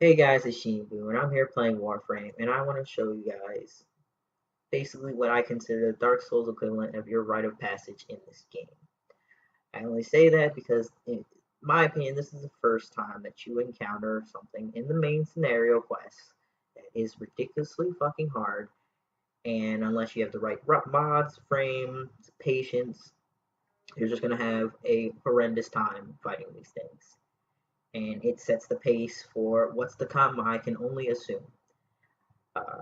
Hey guys, it's Boo, and I'm here playing Warframe, and I want to show you guys basically what I consider the Dark Souls equivalent of your rite of passage in this game. I only say that because, in my opinion, this is the first time that you encounter something in the main scenario quest that is ridiculously fucking hard, and unless you have the right mods, frame, patience, you're just going to have a horrendous time fighting these things. And it sets the pace for what's to come, I can only assume. Uh,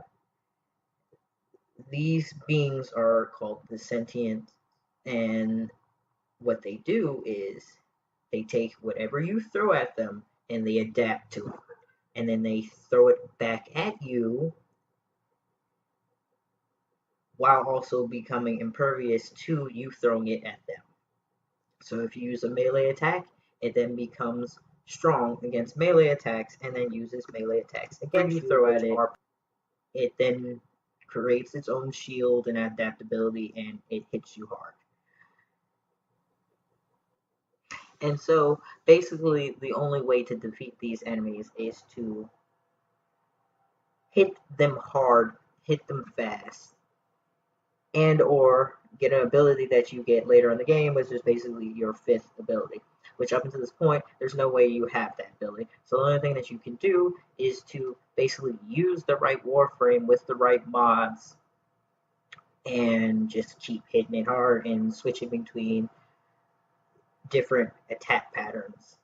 these beings are called the sentient, and what they do is they take whatever you throw at them and they adapt to it, and then they throw it back at you while also becoming impervious to you throwing it at them. So if you use a melee attack, it then becomes strong against melee attacks and then uses melee attacks against you throw at it. It then creates its own shield and adaptability, and it hits you hard. And so basically the only way to defeat these enemies is to hit them hard, hit them fast, and or get an ability that you get later in the game, which is basically your fifth ability. Which up until this point, there's no way you have that ability. So the only thing that you can do is to basically use the right Warframe with the right mods and just keep hitting it hard and switching between different attack patterns.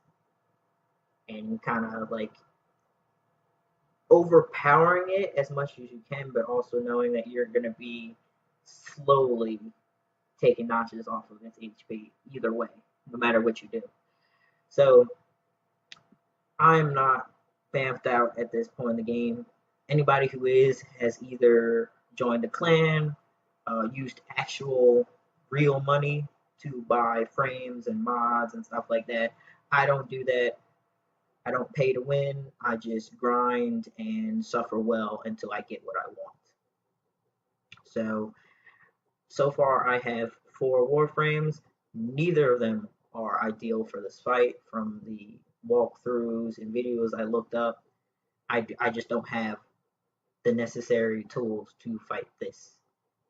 And kind of like overpowering it as much as you can, but also knowing that you're going to be slowly taking notches off of its HP either way, no matter what you do. So I'm not bamfed out at this point in the game. Anybody who is has either joined a clan, used actual real money to buy frames and mods and stuff like that. I don't do that. I don't pay to win. I just grind and suffer well until I get what I want. So far I have 4 Warframes. Neither of them are ideal for this fight. From the walkthroughs and videos I looked up, I just don't have the necessary tools to fight this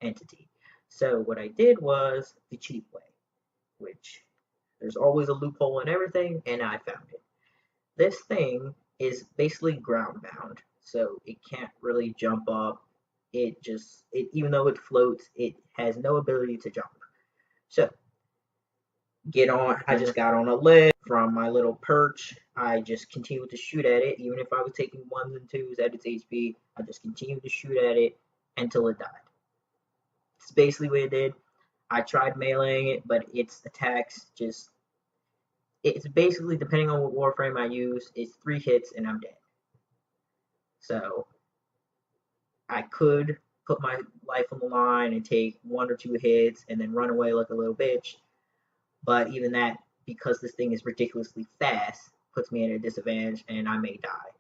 entity. So what I did was the cheap way, which there's always a loophole in everything, and I found it. This thing is basically ground bound, so it can't really jump up. Even though it floats, it has no ability to jump. So I just got on a ledge from my little perch. I just continued to shoot at it, even if I was taking 1s and 2s at its HP. I just continued to shoot at it until it died. It's basically what it did. I tried meleeing it, but its attacks it's basically, depending on what Warframe I use, it's 3 hits and I'm dead. So I could put my life on the line and take 1 or 2 hits and then run away like a little bitch. But even that, because this thing is ridiculously fast, puts me at a disadvantage and I may die.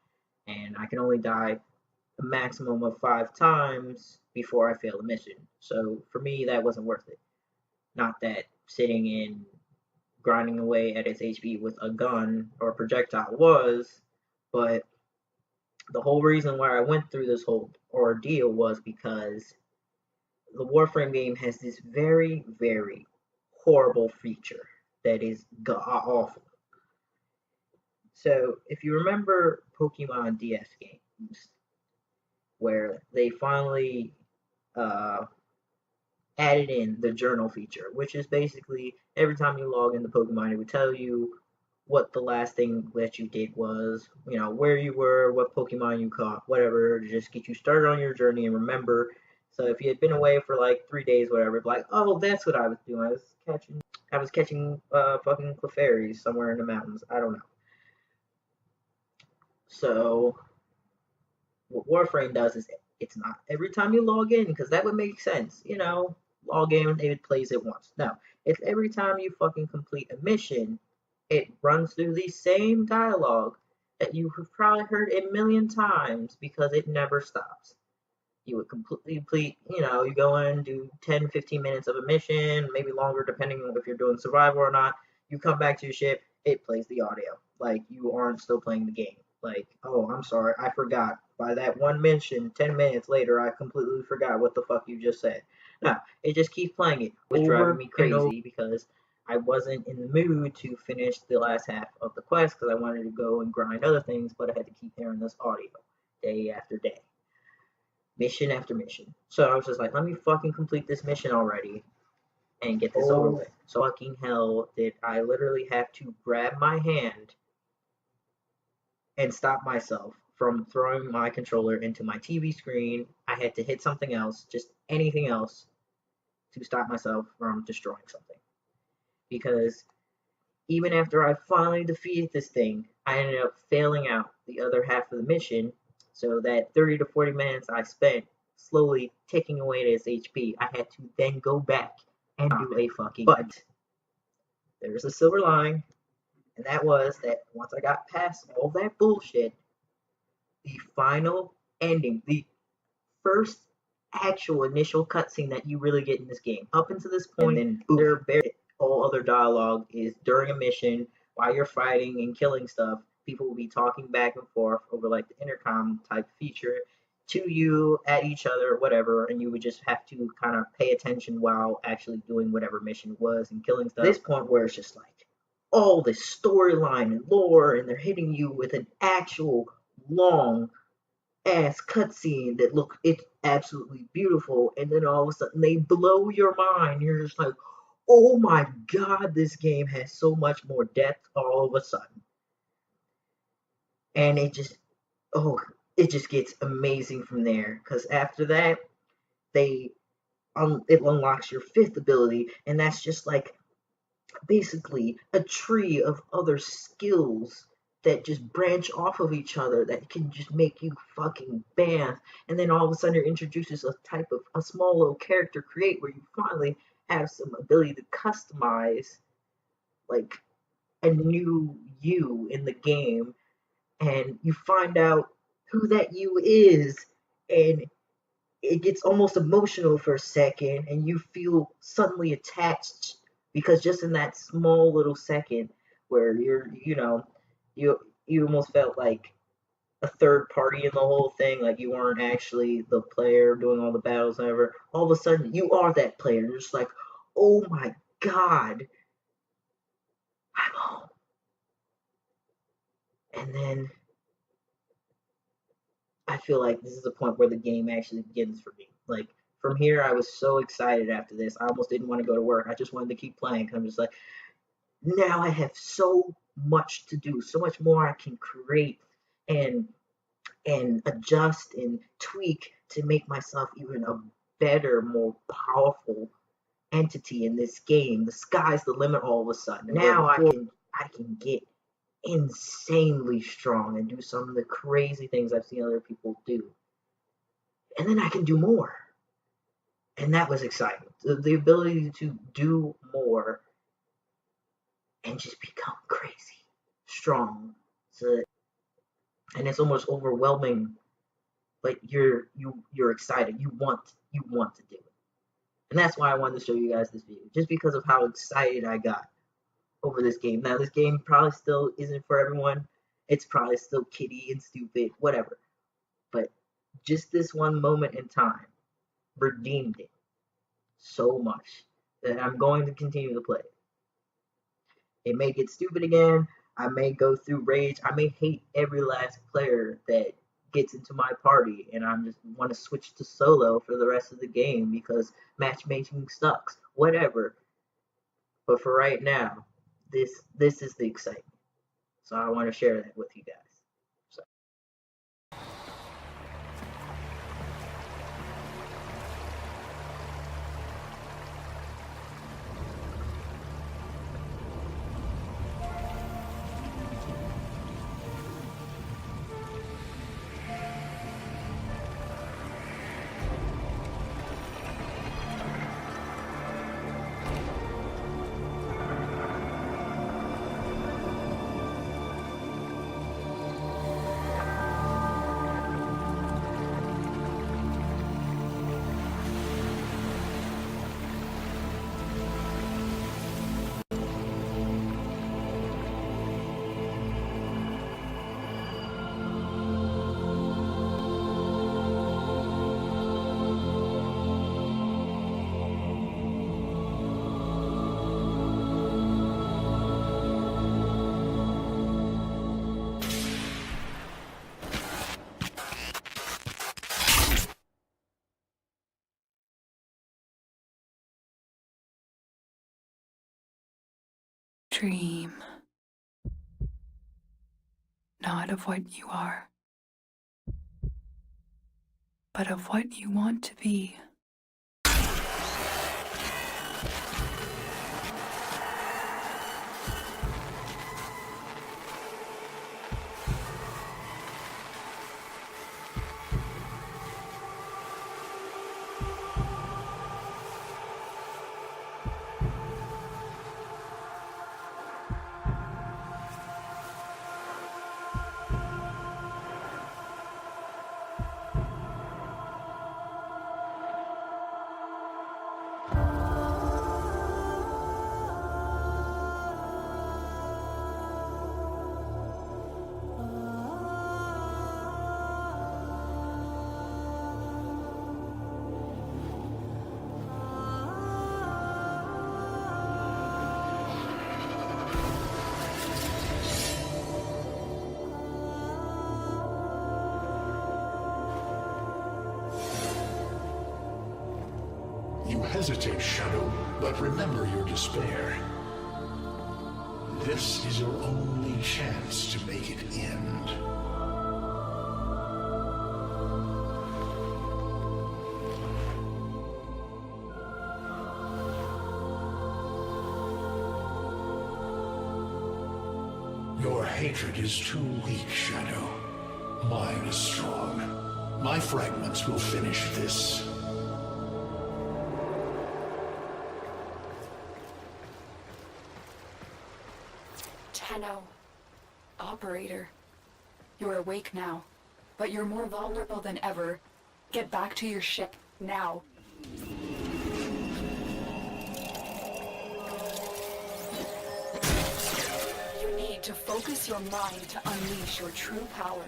And I can only die a maximum of 5 times before I fail the mission. So for me, that wasn't worth it. Not that sitting in grinding away at its HP with a gun or projectile was, but the whole reason why I went through this whole ordeal was because the Warframe game has this very, very horrible feature that is awful. So if you remember Pokemon DS games, where they finally added in the journal feature, which is basically every time you log into Pokemon, it would tell you what the last thing that you did was, where you were, what Pokemon you caught, whatever, to just get you started on your journey and remember. So if you had been away for like 3 days, whatever, like, oh, that's what I was doing. I was catching fucking Clefairies somewhere in the mountains. I don't know. So what Warframe does is it's not every time you log in, because that would make sense, log in, it plays it once. No, it's every time you fucking complete a mission, it runs through the same dialogue that you have probably heard a million times because it never stops. You would complete, you go in, do 10, 15 minutes of a mission, maybe longer depending on if you're doing survival or not. You come back to your ship, it plays the audio like you aren't still playing the game. Like, oh, I'm sorry, I forgot. By that one mention, 10 minutes later, I completely forgot what the fuck you just said. No, it just keeps playing it. It was driving me crazy because I wasn't in the mood to finish the last half of the quest because I wanted to go and grind other things, but I had to keep hearing this audio day after day, mission after mission. So I was just like, let me fucking complete this mission already and get this over with. So fucking hell did I literally have to grab my hand and stop myself from throwing my controller into my TV screen. I had to hit something else, just anything else, to stop myself from destroying something. Because even after I finally defeated this thing, I ended up failing out the other half of the mission. So that 30 to 40 minutes I spent slowly taking away its HP, I had to then go back and do a fucking. But there's a silver lining, and that was that once I got past all that bullshit, the final ending, the first actual initial cutscene that you really get in this game. Up until this point, and then there barely all other dialogue is during a mission while you're fighting and killing stuff. People will be talking back and forth over like the intercom type feature to you, at each other, whatever, and you would just have to kind of pay attention while actually doing whatever mission it was and killing stuff. This point where it's just like all this storyline and lore, and they're hitting you with an actual long ass cutscene that look it's absolutely beautiful, and then all of a sudden they blow your mind. You're just like, oh my god, this game has so much more depth all of a sudden. And it just gets amazing from there, because after that it unlocks your fifth ability, and that's just like basically a tree of other skills that just branch off of each other that can just make you fucking bam. And then all of a sudden it introduces a small little character create where you finally have some ability to customize like a new you in the game, and you find out who that you is, and it gets almost emotional for a second, and you feel suddenly attached, because just in that small little second where you almost felt like a third party in the whole thing, like you weren't actually the player doing all the battles and ever. All of a sudden you are that player. You're just like, oh my god, I'm home. And then I feel like this is the point where the game actually begins for me. Like from here, I was so excited after this. I almost didn't want to go to work. I just wanted to keep playing. I'm just like, now I have so much to do, so much more I can create and adjust and tweak to make myself even a better, more powerful entity in this game. The sky's the limit all of a sudden. Now I can get insanely strong and do some of the crazy things I've seen other people do. And then I can do more. And that was exciting. The ability to do more and just become crazy strong. And it's almost overwhelming, but you're excited. You want to do it. And that's why I wanted to show you guys this video, just because of how excited I got over this game. Now, this game probably still isn't for everyone. It's probably still kiddie and stupid, whatever. But just this one moment in time redeemed it so much that I'm going to continue to play. It may get stupid again. I may go through rage. I may hate every last player that gets into my party, and I just want to switch to solo for the rest of the game because matchmaking sucks. Whatever. But for right now, this is the excitement. So I want to share that with you guys. So. dream, not of what you are, but of what you want to be. You hesitate, Shadow, but remember your despair. This is your only chance to make it end. Your hatred is too weak, Shadow. Mine is strong. My fragments will finish this. Tenno. Operator. You're awake now, but you're more vulnerable than ever. Get back to your ship, now. You need to focus your mind to unleash your true power.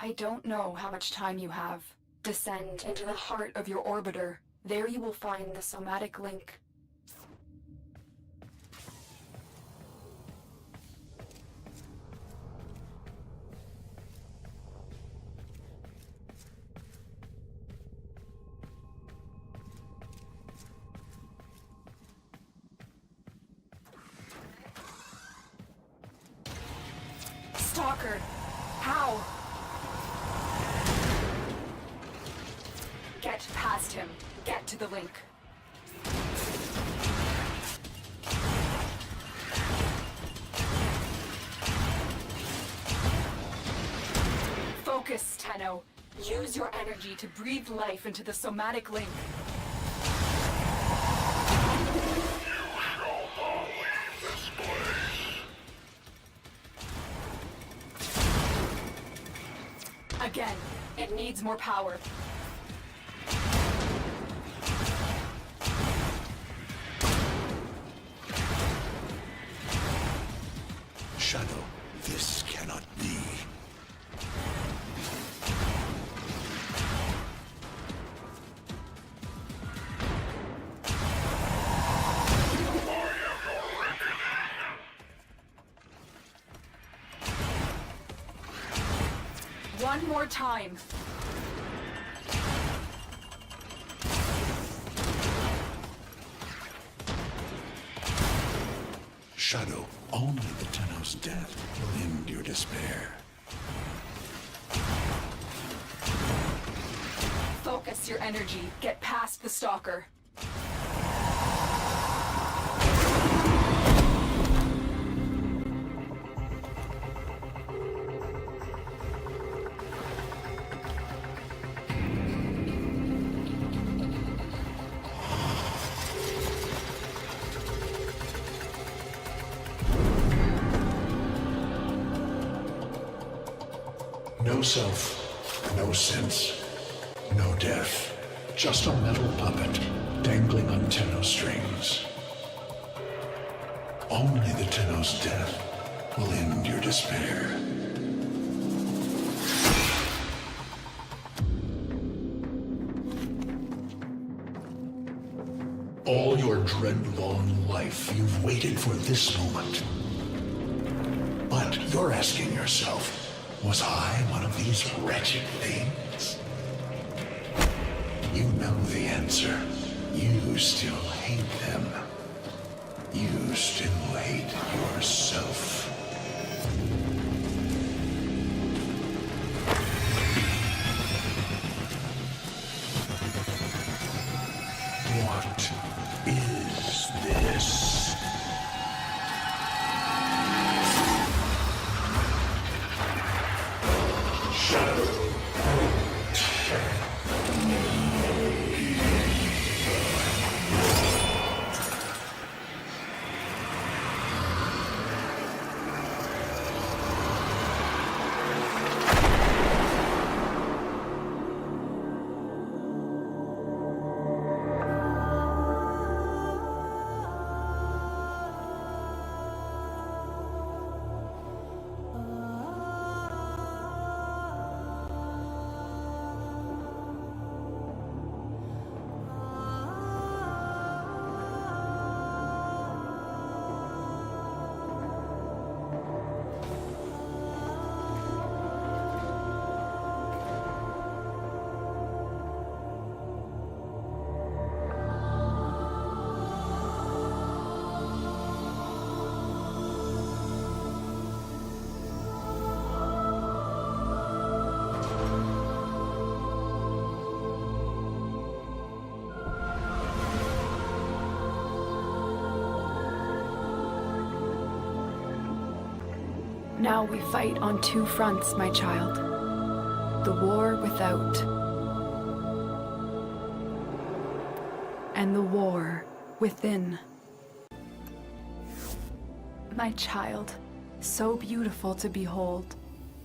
I don't know how much time you have. Descend into the heart of your orbiter. There you will find the somatic link. Stalker! How? Get past him. Get to the link. Focus, Tenno. Use your energy to breathe life into the somatic link. Again, it needs more power. Shadow, this cannot be. One more time. Shadow, only the Tenno's death will end your despair. Focus your energy. Get past the stalker. No self, no sense, no death. Just a metal puppet dangling on Tenno strings. Only the Tenno's death will end your despair. All your dread-long life, you've waited for this moment. But you're asking yourself, was I one of these wretched things? You know the answer. You still hate them. You still hate yourself. What is this? Shadow. Now we fight on two fronts, my child. The war without. And the war within. My child, so beautiful to behold.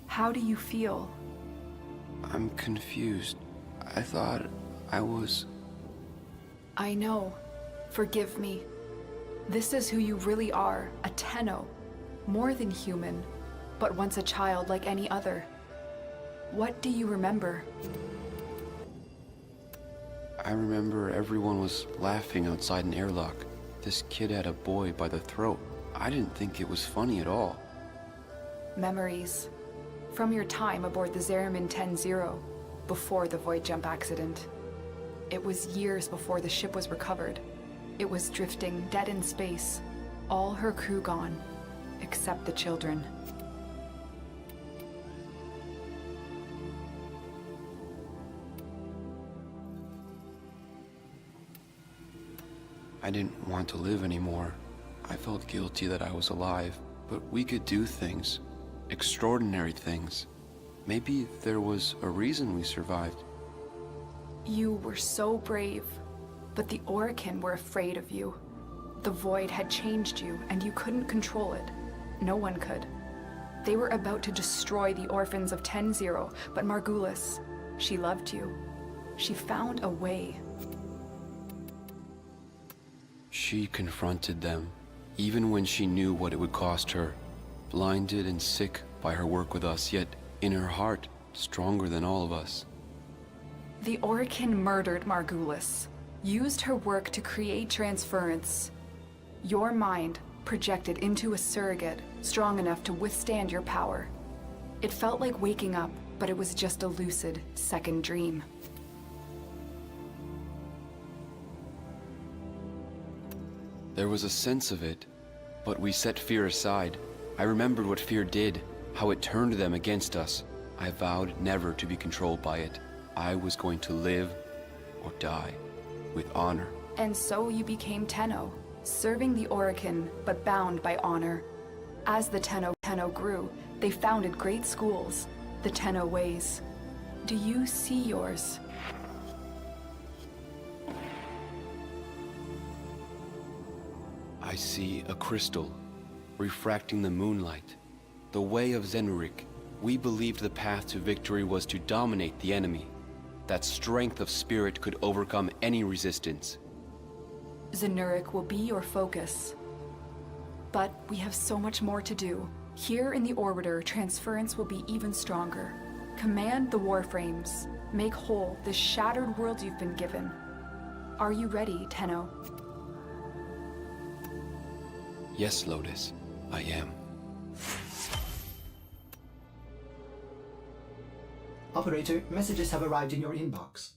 How do you feel? I'm confused. I thought I was... I know. Forgive me. This is who you really are, a Tenno. More than human, but once a child like any other. What do you remember? I remember everyone was laughing outside an airlock. This kid had a boy by the throat. I didn't think it was funny at all. Memories. From your time aboard the Zariman 10-0, before the void jump accident. It was years before the ship was recovered. It was drifting dead in space. All her crew gone, except the children. I didn't want to live anymore. I felt guilty that I was alive, but we could do things. Extraordinary things. Maybe there was a reason we survived. You were so brave, but the Orokin were afraid of you. The void had changed you, and you couldn't control it. No one could. They were about to destroy the orphans of 10-0, but Margulis, she loved you. She found a way. She confronted them, even when she knew what it would cost her. Blinded and sick by her work with us, yet in her heart, stronger than all of us. The Orokin murdered Margulis, used her work to create transference. Your mind projected into a surrogate strong enough to withstand your power. It felt like waking up, but it was just a lucid second dream. There was a sense of it, but we set fear aside. I remembered what fear did, how it turned them against us. I vowed never to be controlled by it. I was going to live or die with honor. And so you became Tenno, serving the Orokin, but bound by honor. As the Tenno grew, they founded great schools, the Tenno ways. Do you see yours? I see a crystal, refracting the moonlight. The way of Zenurik. We believed the path to victory was to dominate the enemy. That strength of spirit could overcome any resistance. Zenurik will be your focus. But we have so much more to do. Here in the Orbiter, transference will be even stronger. Command the Warframes. Make whole this shattered world you've been given. Are you ready, Tenno? Yes, Lotus, I am. Operator, messages have arrived in your inbox.